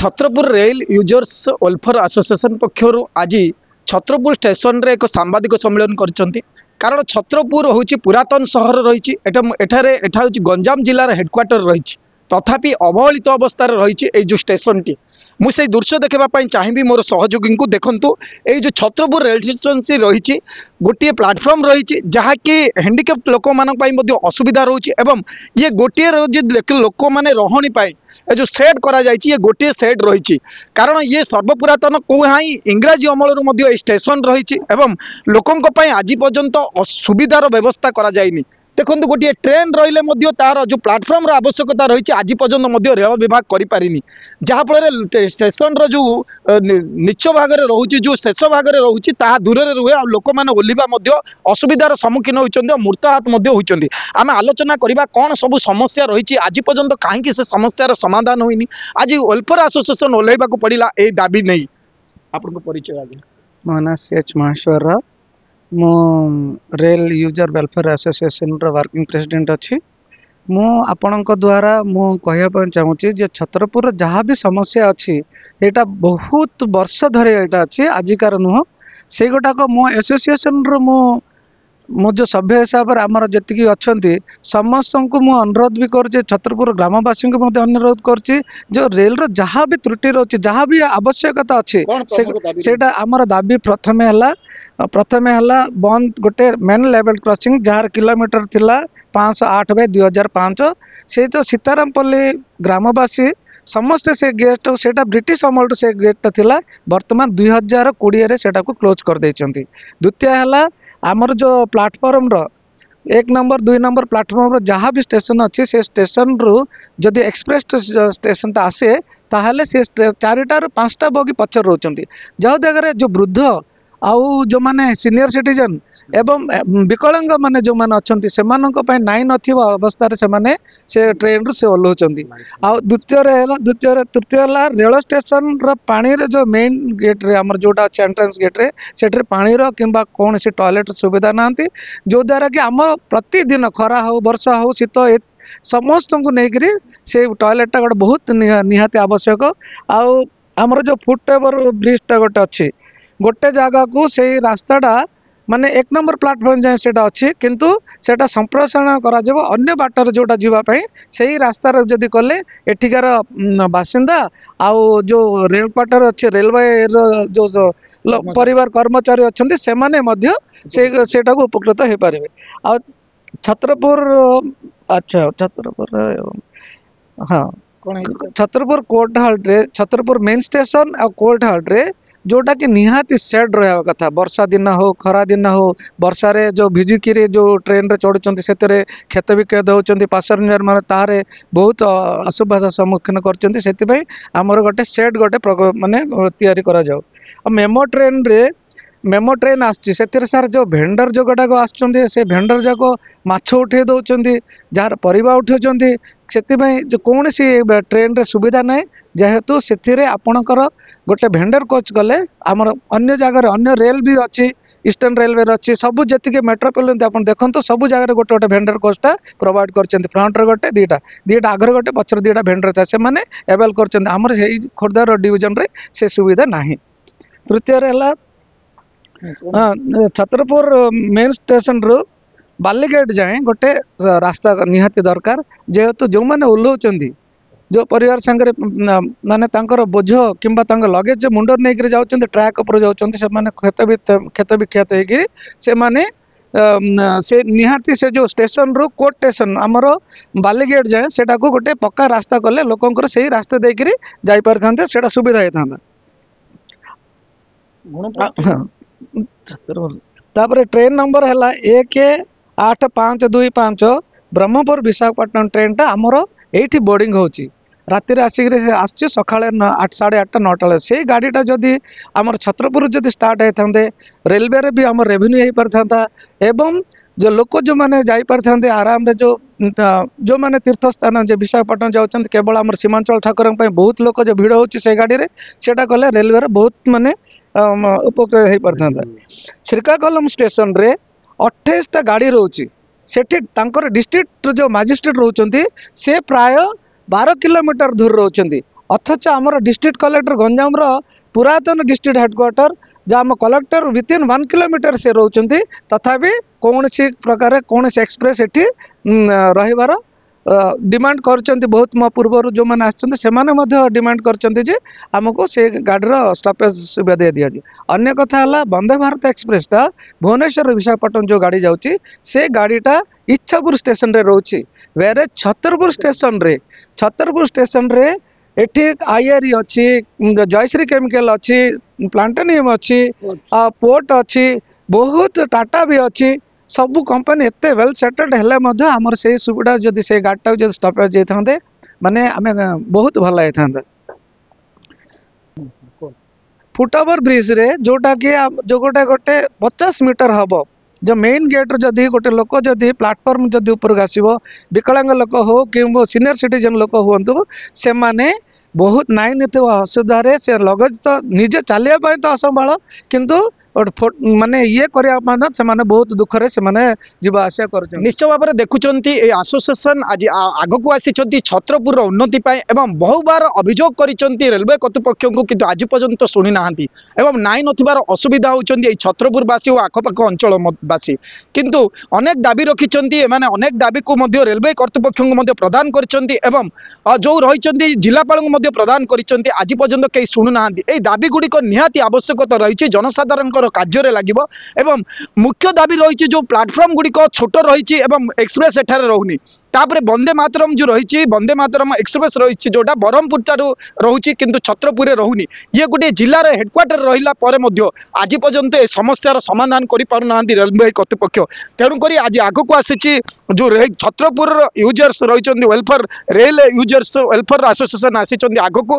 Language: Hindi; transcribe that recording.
Chhatrapur rail users welfare association पक्षर आज छत्रपुर स्टेशन रे एक सांबादिक सम्मेलन कर कारण छत्रपुर हूँ पुरातन सहर रही गंजाम जिलार हेडक्वार्टर रही तथापि अवहेलित अवस्था रही जो स्टेशन टी मुझे दृश्य देखापी चाहिए मोर सहयोगी को देखूँ ये जो छत्रपुर रेल स्टेशन से रही गोटे प्लाटफर्म रही जहाँकि हैंडिकेप्ट लोक मानी असुविधा रोचे एवं ये गोटे लोक मैंने रहणी पाए ए जो सेट करा जायछि ये गोटे सेट रही कारण ये सर्वपुरातन कौहा इंग्राजी अमल स्टेशन रही एवं लोकों आज पर्यंत सुविधार व्यवस्था करा जायनि देखो गोटे ट्रेन रही तार जो प्लाटफर्म आवश्यकता रही आज पर्यंत रेल विभाग करें जहाँफल स्टेशन जो नीच भाग रोचे जो शेष भाग रोचे दूर रुहे आ लोक मैंने ओल्वा असुविधार सम्मुखीन होती मृताहत होती आम आलोचना करवा कौन सब समस्या रही आज पर्यंत कहीं से समस्यार समाधान होनी आज वेलफेयर एसोसिएशन ओल्लैवा पड़ा ये दाबी नहीं आपको परिचय आगे मो ना CH महेश्वर राव मो rail user welfare association working president अच्छी मु आपण द्वारा मु कहवाई चाहूँगी जे छत्रपुर जहाँ भी समस्या अच्छी यहाँ बहुत वर्ष धरे यहाँ अच्छी आजिकार नुह से गुटाक मो एसोसिएशन मो जो सभ्य हिसाब से आमर जी अच्छा समस्त को मु अनुरोध भी कर छत्रपुर ग्रामवासी को अनुरोध कर जो रेल जहाँ भी त्रुटि रोचे जहाँ भी आवश्यकता अच्छी से आमर दाबी प्रथम है बंद गोटे main level crossing jar kilometre थिला 508/2005 से तो सीतारामपल्ली ग्रामवासी समस्ते से गेट से ब्रिटिश अमल से गेट थिला वर्तमान 2020 रे सेटा को क्लोज कर देइचंती। द्वितीय है आमर जो प्लाटफॉर्म रो 1 नंबर 2 नंबर प्लाटफॉर्म जहाँ भी स्टेशन अच्छी से स्टेशन रु जदि एक्सप्रेस स्टेशन टा आसे ताहले से 4टा ରୁ 5टा बगी पचर रोचंती जहाँ जगह जो वृद्ध आउ जो माने सीनियर सिटीजन एवं विकलांग माने जो माने अच्छंती सेमानक पय नाइ नथिबा अवस्था रे सेमाने से ट्रेन रु से ओल्होचंती आ तृतीय है रेल स्टेशन रो पानी रे जो मेन गेट रे हमर जोटा अछि एंट्रेंस गेट रे सेठरे पानी रो किंबा कोन से टॉयलेट सुविधा नांती जो द्वारा कि हम प्रतिदिन खरा हो वर्षा हो शीत समस्त को नेकरी से टॉयलेट टा गोटे बहुत निहाती आवश्यक आउ हमर जो फुट ओवर ब्रिज टा गोटे अछि गोटे जगह को से रास्ताटा माने 1 नंबर प्लाटफॉर्म जाए सेटा अच्छी किंतु सेटा संप्रसारण करा जब अन्य बाटर जोटा जीवाई से ही रास्ता जदि कले एठिकार बासिंदा आउ जो रेल क्वार्टर अच्छे रेलवे जो परिवार कर्मचारी अच्छा से माने मध्य सेटा को उपकृत हो पारे आ छत्रपुर अच्छा छत्रपुर हाँ छत्रपुर कोर्ट हाल्ट रे छत्रपुर मेन स्टेशन और कोर्ट हाल्ट रे जोटा कि निहाती सेड रहा कथा वर्षा दिन हो खरा दिन हो वर्षा रे जो भिजिकी जो ट्रेन रे चढ़ुंट से क्षत विक्षत होती पासेंजर मान तारे बहुत असुविधा सम्मुखीन कर आमर गोटे सेड गोटे माने तैयारी करा जाओ मेमो ट्रेन आसची सार जो भेंडर जो गुड़ाक आसे भेंडर जाक माछ उठे दौरान जार परिवा उठाउछंती से जो कौन सी ट्रेन रे सुविधा ना जेहेतु से आपणकर गोटे भेंडर कोच गले आमर अन्य जगह अन्य रेल भी अच्छी ईस्टर्न रेलवे अच्छी सबू जी मेट्रोपोलिटन आप देखो सबू जगह गोटे गोटे भेंडर कोचटा प्रोवाइड कर फ्रंट रे गोटे दीटा आगर गोटे पचर दीटा भेंडर था से एवेल कर खोर्धार डिविजन रे से सुविधा नहीं। तृतीय है छत्रपुर मेन स्टेशन रु बालीगेट जाए गोटे रास्ता निहाती दरकार जेहेतु जो मैंने ओल्हौचंती जो परिवार संगे माने तांकर बोझ किंबा तांकर लगेज जो मुंडर नहीं जाउचंती ट्रैक ऊपर जाउचंती से माने क्षत विक्षत होगी से माने से निहाती से जो स्टेशन रु कोर्ट स्टेशन आमर बालीगेट जाए सेटा को गोटे पक्का रास्ता कले लोकंकर से रास्ता देकरी जाई परथांते सेटा सुविधा हेतांता। तापर ट्रेन नंबर है 18525 ब्रह्मपुर विशाखापट्टनम ट्रेन टा आमर एठी बोर्डिंग होची राति आसिक आसुचे सका 8 साढ़े 8टा 9टा से गाड़ीटा जदि आमर छत्रपुर जदि स्टार्ट होते रेलवे रे भी आमर रेवेन्यू हो पारथा एवं जो लोक जो मैंने जाते आराम रे जो मैंने तीर्थ स्थान जो विशाखापट्टनम जाऊँ केवल आम सीमांचल ठाकुर बहुत लोक जो भिड़ हो गाड़ी में सेटा कले रेलवे रे बहुत माने उपकृत हो पारथा। श्रीकाकुलम स्टेशन रे 28टा गाड़ी रोची सेठी तांकर डिस्ट्रिक्ट जो मजिस्ट्रेट रोचंती से प्राय 12 किलोमीटर दूर रोचंती अथच आमर डिस्ट्रिक्ट कलेक्टर गंजाम पुरातन डिस्ट्रिक्ट हेडक्वार्टर जहाँ आम कलेक्टर विथिन 1 किलोमीटर से रोचंती तथापि कौन सी प्रकार कौन एक्सप्रेस एटी रहिबार डिमांड करचंती बहुत मो पूर्व जो मैंने आछंती से डिमांड करचंती जे आमको से गाड़ी स्टॉपेज सुविधा दे दिया अन्य कथा है वंदे भारत एक्सप्रेसटा भुवनेश्वर विशाखापट्टनम जो गाड़ी जाऊँगी से गाड़ीटा इच्छापुर स्टेशन रे रोची वेरे छतरपुर स्टेशन रे एठी आईआरई अच्छी जयश्री केमिकल अच्छी प्लांटेनियम अच्छी पोर्ट अच्छी बहुत टाटा भी अच्छी सबू कंपनी एत वेल सेटल्ड है आमर से सुविधा जदि से गाड़ीटा जो स्टॉपेज जाते माने आम बहुत भल होता फुटओवर ब्रिज रे जोटा कि जो गोटे 50 मीटर हम जो मेन गेट जदि गोटे लोक जदि प्लाटफर्म जदि ऊपर आसो विकलांग लोक हो कि सीनियर सिटीजन लोक हूँ से माने बहुत नाई नीति असुविधा से लगेज तो निजे चलिया तो असंभाल किंतु माने ये करने बहुत दुखरे से जीवा आसिया कर निश्चय भाव में देखुंत आसोसिएशन आज आग को आसी छत्रपुर उन्नति एवं बहु बार अभियोग कर रेलवे कर्तृपक्ष को किंतु आज पर्यंत शुणी ना एवं नाई नथिबार असुविधा होती छत्रपुरवासी और आखपाख अंचलवासी किंतु अनेक दाबी रखिंट अनेक दाबी को रेलवे कर्तृपक्ष को प्रदान कर जो रही जिलापाल प्रदान कर आज पर्यंत कई शुणुना दाबी गुड़िक निहाती आवश्यकता रही जनसाधारण कार्य लगे एवं मुख्य दाबी रही जो प्लाटफर्म गुड़िक छोट रही एक्सप्रेस एठार रोनी तापर वंदे मातरम जो रही वंदे मातरम एक्सप्रेस रही जोटा ब्रह्मपुर ठारू रोचे किंतु छत्रपुर रोनी ये गोटे जिलार हेडक्वार्टर रहा आज पर्यंत ए समस्यार समाधान कर रेलवे कर्तृपक्ष तेणुक आज आग को आसी जो छत्रपुर यूजर्स रही welfare rail users welfare association आसी आग को